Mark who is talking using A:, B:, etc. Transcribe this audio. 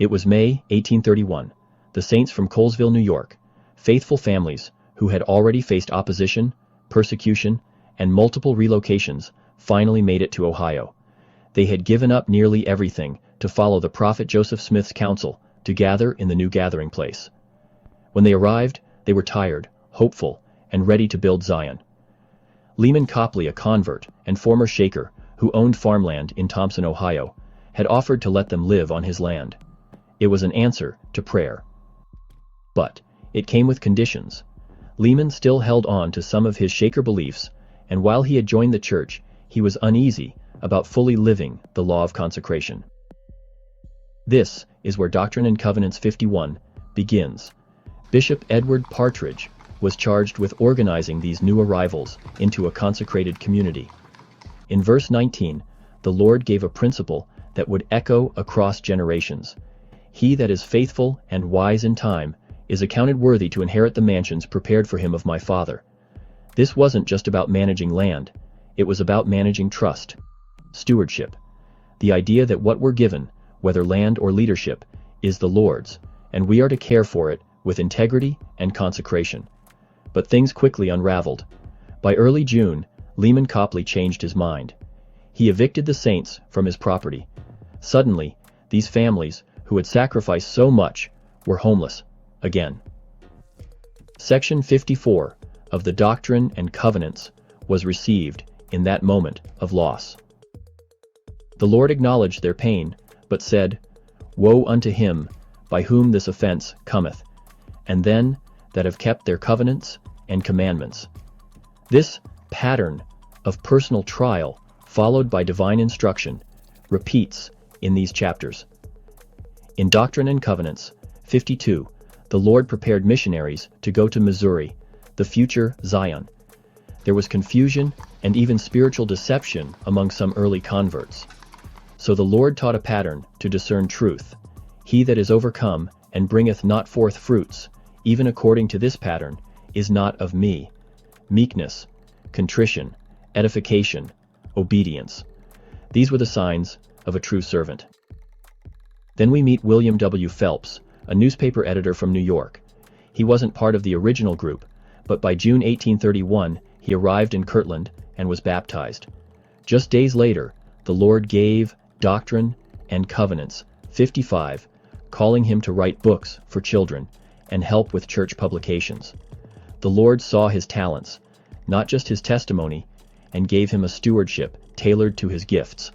A: It was May 1831. The saints from Colesville, New York, faithful families who had already faced opposition, persecution, and multiple relocations, finally made it to Ohio. They had given up nearly everything to follow the prophet Joseph Smith's counsel to gather in the new gathering place. When they arrived, they were tired, hopeful, and ready to build Zion. Lyman Copley, a convert and former Shaker who owned farmland in Thompson, Ohio, had offered to let them live on his land. It was an answer to prayer. But it came with conditions. Lyman still held on to some of his Shaker beliefs, and while he had joined the church, he was uneasy about fully living the law of consecration. This is where Doctrine and Covenants 51 begins. Bishop Edward Partridge was charged with organizing these new arrivals into a consecrated community. In verse 19, the Lord gave a principle that would echo across generations. He that is faithful and wise in time is accounted worthy to inherit the mansions prepared for him of my Father. This wasn't just about managing land, it was about managing trust, stewardship. The idea that what we're given, whether land or leadership, is the Lord's, and we are to care for it with integrity and consecration. But things quickly unraveled. By early June, Lyman Copley changed his mind. He evicted the saints from his property. Suddenly, these families, who had sacrificed so much, were homeless again. Section 54 of the Doctrine and Covenants was received in that moment of loss. The Lord acknowledged their pain, but said, "Woe unto him by whom this offense cometh, and then that have kept their covenants and commandments." This pattern of personal trial, followed by divine instruction, repeats in these chapters. In Doctrine and Covenants 52, the Lord prepared missionaries to go to Missouri, the future Zion. There was confusion and even spiritual deception among some early converts. So the Lord taught a pattern to discern truth. He that is overcome and bringeth not forth fruits, even according to this pattern, is not of me. Meekness, contrition, edification, obedience. These were the signs of a true servant. Then we meet William W. Phelps, a newspaper editor from New York. He wasn't part of the original group, but by June 1831, he arrived in Kirtland and was baptized. Just days later, the Lord gave Doctrine and Covenants 55, calling him to write books for children and help with church publications. The Lord saw his talents, not just his testimony, and gave him a stewardship tailored to his gifts.